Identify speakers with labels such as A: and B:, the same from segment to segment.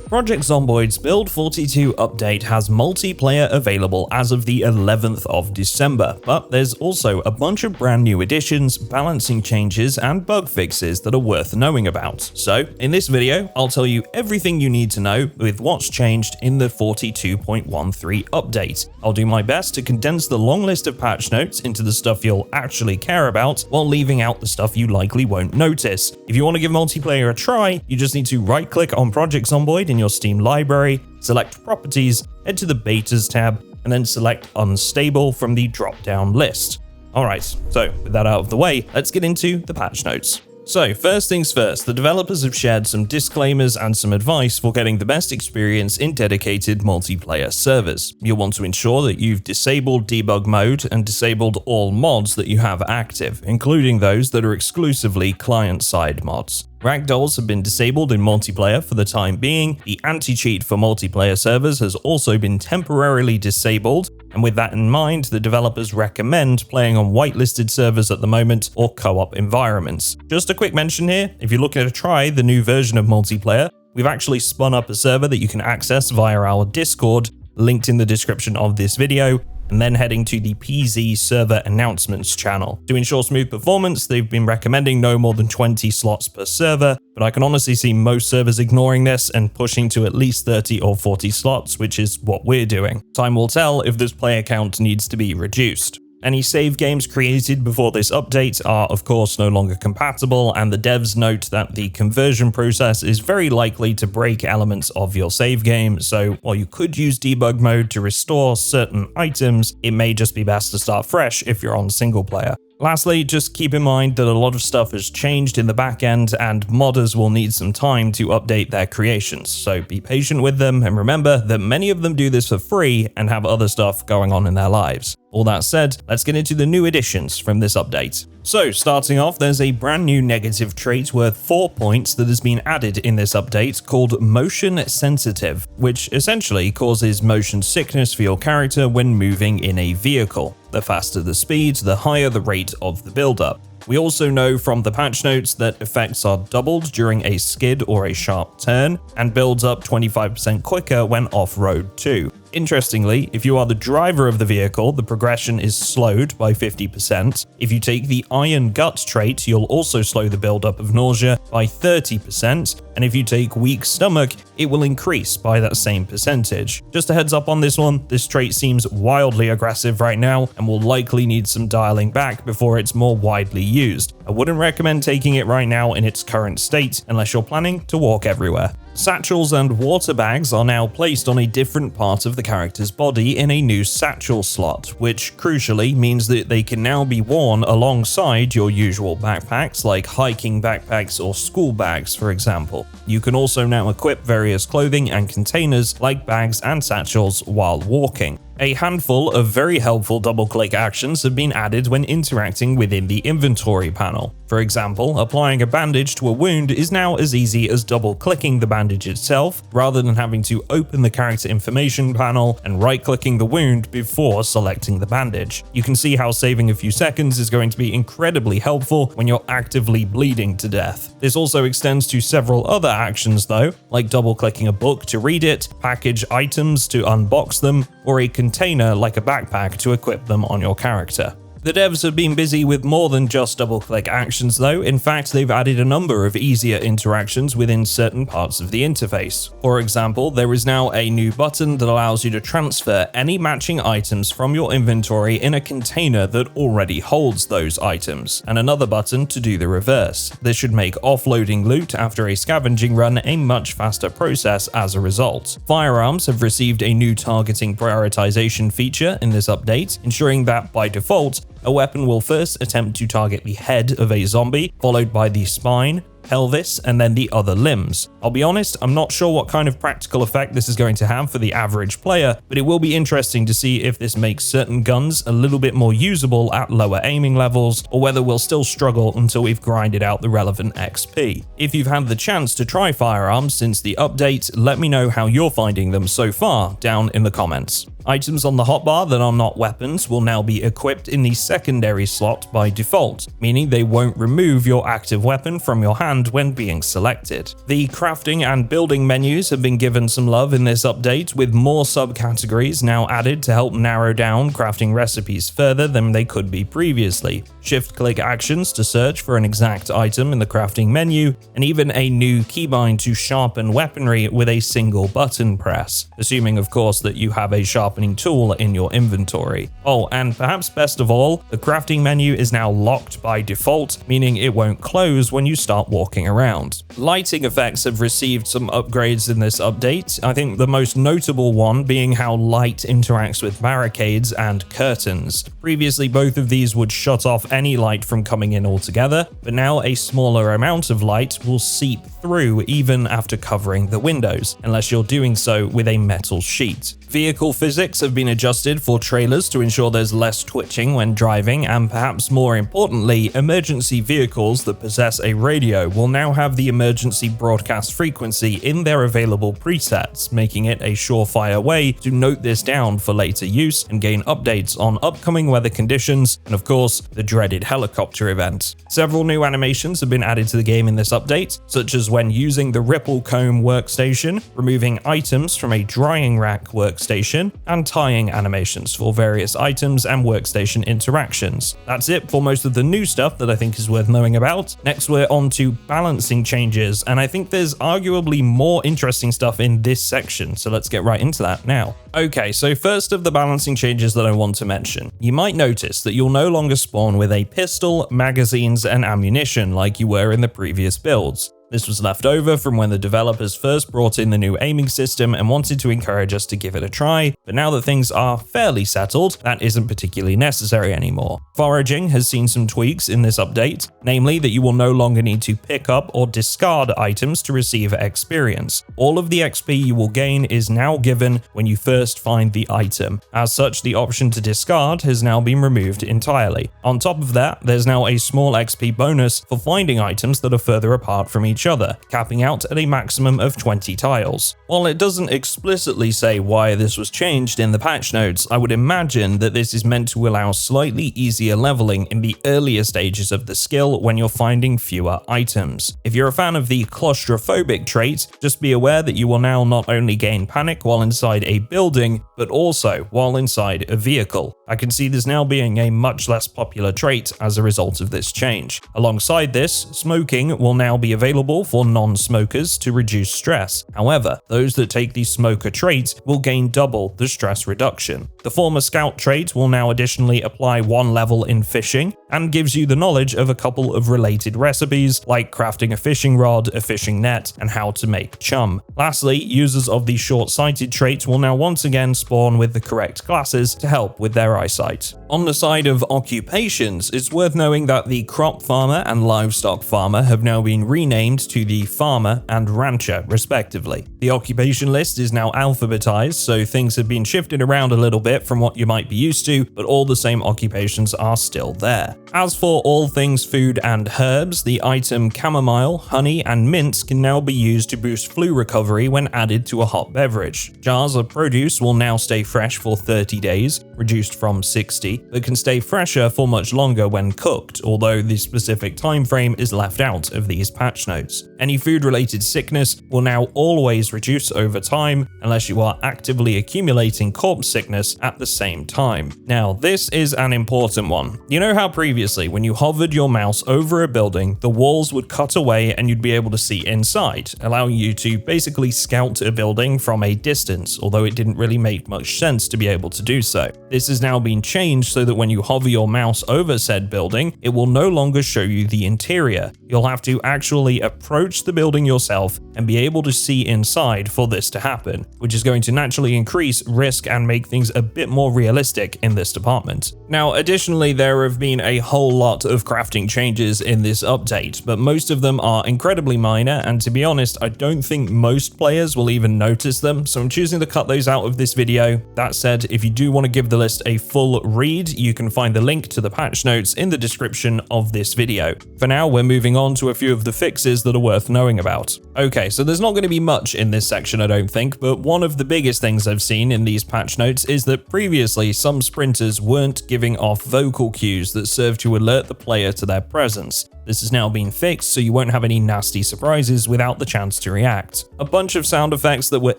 A: Project Zomboid's Build 42 update has multiplayer available as of the 11th of December, but there's also a bunch of brand new additions, balancing changes, and bug fixes that are worth knowing about. So, in this video, I'll tell you everything you need to know with what's changed in the 42.13 update. I'll do my best to condense the long list of patch notes into the stuff you'll actually care about, while leaving out the stuff you likely won't notice. If you want to give multiplayer a try, you just need to right-click on Project Zomboid in your Steam library, select Properties, head to the Betas tab, and then select Unstable from the drop-down list. Alright, so with that out of the way, let's get into the patch notes. So, first things first, the developers have shared some disclaimers and some advice for getting the best experience in dedicated multiplayer servers. You'll want to ensure that you've disabled debug mode and disabled all mods that you have active, including those that are exclusively client-side mods. Ragdolls have been disabled in multiplayer for the time being. The anti-cheat for multiplayer servers has also been temporarily disabled, and with that in mind, the developers recommend playing on whitelisted servers at the moment or co-op environments. Just a quick mention here, if you're looking to try the new version of multiplayer, we've actually spun up a server that you can access via our Discord, linked in the description of this video, and then heading to the PZ server announcements channel. To ensure smooth performance, they've been recommending no more than 20 slots per server, but I can honestly see most servers ignoring this and pushing to at least 30 or 40 slots, which is what we're doing. Time will tell if this player count needs to be reduced. Any save games created before this update are of course no longer compatible, and the devs note that the conversion process is very likely to break elements of your save game, so while you could use debug mode to restore certain items, it may just be best to start fresh if you're on single player. Lastly, just keep in mind that a lot of stuff has changed in the back end and modders will need some time to update their creations, so be patient with them and remember that many of them do this for free and have other stuff going on in their lives. All that said, let's get into the new additions from this update. So, starting off, there's a brand new negative trait worth 4 points that has been added in this update called Motion Sensitive, which essentially causes motion sickness for your character when moving in a vehicle. The faster the speed, the higher the rate of the build-up. We also know from the patch notes that effects are doubled during a skid or a sharp turn, and builds up 25% quicker when off-road too. Interestingly, if you are the driver of the vehicle, the progression is slowed by 50%. If you take the Iron Gut trait, you'll also slow the buildup of nausea by 30%, and if you take Weak Stomach, it will increase by that same percentage. Just a heads up on this one, this trait seems wildly aggressive right now, and will likely need some dialing back before it's more widely used. I wouldn't recommend taking it right now in its current state, unless you're planning to walk everywhere. Satchels and water bags are now placed on a different part of the character's body in a new satchel slot, which crucially means that they can now be worn alongside your usual backpacks, like hiking backpacks or school bags, for example. You can also now equip various clothing and containers like bags and satchels while walking. A handful of very helpful double-click actions have been added when interacting within the inventory panel. For example, applying a bandage to a wound is now as easy as double-clicking the bandage itself, rather than having to open the character information panel and right-clicking the wound before selecting the bandage. You can see how saving a few seconds is going to be incredibly helpful when you're actively bleeding to death. This also extends to several other actions though, like double-clicking a book to read it, package items to unbox them, or a container like a backpack to equip them on your character. The devs have been busy with more than just double-click actions though. In fact, they've added a number of easier interactions within certain parts of the interface. For example, there is now a new button that allows you to transfer any matching items from your inventory in a container that already holds those items, and another button to do the reverse. This should make offloading loot after a scavenging run a much faster process as a result. Firearms have received a new targeting prioritization feature in this update, ensuring that by default, a weapon will first attempt to target the head of a zombie, followed by the spine, pelvis, and then the other limbs. I'll be honest, I'm not sure what kind of practical effect this is going to have for the average player, but it will be interesting to see if this makes certain guns a little bit more usable at lower aiming levels, or whether we'll still struggle until we've grinded out the relevant XP. If you've had the chance to try firearms since the update, let me know how you're finding them so far down in the comments. Items on the hotbar that are not weapons will now be equipped in the secondary slot by default, meaning they won't remove your active weapon from your hand when being selected. The crafting and building menus have been given some love in this update, with more subcategories now added to help narrow down crafting recipes further than they could be previously. Shift-click actions to search for an exact item in the crafting menu, and even a new keybind to sharpen weaponry with a single button press, assuming of course that you have a sharpening tool in your inventory. Oh, and perhaps best of all, the crafting menu is now locked by default, meaning it won't close when you start walking around. Lighting effects have received some upgrades in this update, I think the most notable one being how light interacts with barricades and curtains. Previously, both of these would shut off any light from coming in altogether, but now a smaller amount of light will seep through even after covering the windows, unless you're doing so with a metal sheet. Vehicle physics have been adjusted for trailers to ensure there's less twitching when driving, and perhaps more importantly, emergency vehicles that possess a radio will now have the emergency broadcast frequency in their available presets, making it a surefire way to note this down for later use and gain updates on upcoming weather conditions, and of course, the dreaded helicopter event. Several new animations have been added to the game in this update, such as when using the ripple comb workstation, removing items from a drying rack workstation, and tying animations for various items and workstation interactions. That's it for most of the new stuff that I think is worth knowing about. Next, we're on to balancing changes, and I think there's arguably more interesting stuff in this section, so let's get right into that now. Okay, so first of the balancing changes that I want to mention. You might notice that you'll no longer spawn with a pistol, magazines, and ammunition like you were in the previous builds. This was left over from when the developers first brought in the new aiming system and wanted to encourage us to give it a try, but now that things are fairly settled, that isn't particularly necessary anymore. Foraging has seen some tweaks in this update, namely that you will no longer need to pick up or discard items to receive experience. All of the XP you will gain is now given when you first find the item. As such, the option to discard has now been removed entirely. On top of that, there's now a small XP bonus for finding items that are further apart from each other, capping out at a maximum of 20 tiles. While it doesn't explicitly say why this was changed in the patch notes, I would imagine that this is meant to allow slightly easier leveling in the earlier stages of the skill when you're finding fewer items. If you're a fan of the claustrophobic trait, just be aware that you will now not only gain panic while inside a building, but also while inside a vehicle. I can see this now being a much less popular trait as a result of this change. Alongside this, smoking will now be available for non-smokers to reduce stress. However, those that take the smoker trait will gain double the stress reduction. The former scout trait will now additionally apply 1 level in fishing and gives you the knowledge of a couple of related recipes like crafting a fishing rod, a fishing net, and how to make chum. Lastly, users of the short-sighted trait will now once again spawn with the correct classes to help with their eyesight. On the side of occupations, it's worth knowing that the crop farmer and livestock farmer have now been renamed to the farmer and rancher respectively. The occupation list is now alphabetized, so things have been shifted around a little bit from what you might be used to, but all the same occupations are still there. As for all things food and herbs, the item chamomile, honey, and mint can now be used to boost flu recovery when added to a hot beverage. Jars of produce will now stay fresh for 30 days, reduced from 60, but can stay fresher for much longer when cooked, although the specific time frame is left out of these patch notes. Any food-related sickness will now always reduce over time, unless you are actively accumulating corpse sickness at the same time. Now, this is an important one. You know how previously, when you hovered your mouse over a building, the walls would cut away and you'd be able to see inside, allowing you to basically scout a building from a distance, although it didn't really make much sense to be able to do so. This has now been changed so that when you hover your mouse over said building, it will no longer show you the interior. You'll have to actually approach the building yourself and be able to see inside for this to happen, which is going to naturally increase risk and make things a bit more realistic in this department. Now, additionally, there have been a whole lot of crafting changes in this update, but most of them are incredibly minor, and to be honest, I don't think most players will even notice them, so I'm choosing to cut those out of this video. That said, if you do want to give the list a full read, you can find the link to the patch notes in the description of this video. For now, we're moving on to a few of the fixes that are worth knowing about. Okay, so there's not going to be much in this section, I don't think, but one of the biggest things I've seen in these patch notes is that previously some sprinters weren't giving off vocal cues that serve to alert the player to their presence. This has now been fixed, so you won't have any nasty surprises without the chance to react. A bunch of sound effects that were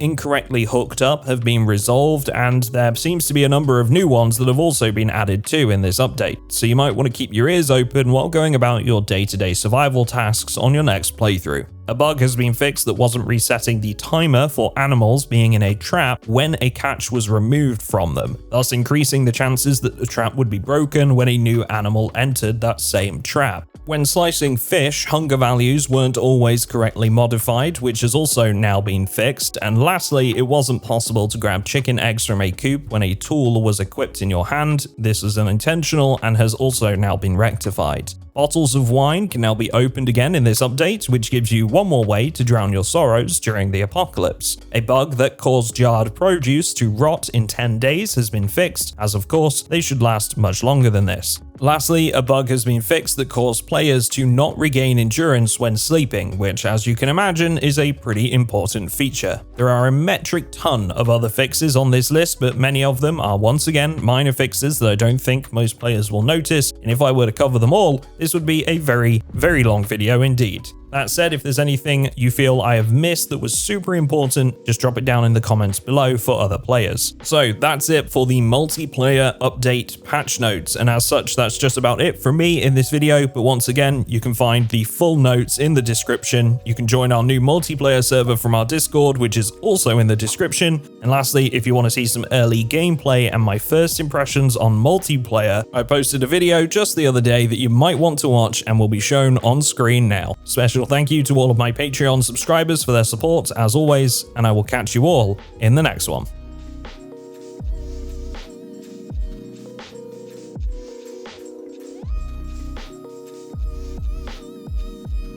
A: incorrectly hooked up have been resolved, and there seems to be a number of new ones that have also been added too in this update, so you might want to keep your ears open while going about your day-to-day survival tasks on your next playthrough. A bug has been fixed that wasn't resetting the timer for animals being in a trap when a catch was removed from them, thus increasing the chances that the trap would be broken when a new animal entered that same trap. When slicing fish, hunger values weren't always correctly modified, which has also now been fixed. And lastly, it wasn't possible to grab chicken eggs from a coop when a tool was equipped in your hand. This was unintentional and has also now been rectified. Bottles of wine can now be opened again in this update, which gives you one more way to drown your sorrows during the apocalypse. A bug that caused jarred produce to rot in 10 days has been fixed, as of course, they should last much longer than this. Lastly, a bug has been fixed that caused players to not regain endurance when sleeping, which, as you can imagine, is a pretty important feature. There are a metric ton of other fixes on this list, but many of them are once again minor fixes that I don't think most players will notice, and if I were to cover them all, this would be a very, very long video indeed. That said, if there's anything you feel I have missed that was super important, just drop it down in the comments below for other players. So that's it for the multiplayer update patch notes, and as such, that's just about it from me in this video, but once again, you can find the full notes in the description. You can join our new multiplayer server from our Discord, which is also in the description. And lastly, if you want to see some early gameplay and my first impressions on multiplayer, I posted a video just the other day that you might want to watch and will be shown on screen now. Special thank you to all of my Patreon subscribers for their support, as always, and I will catch you all in the next one.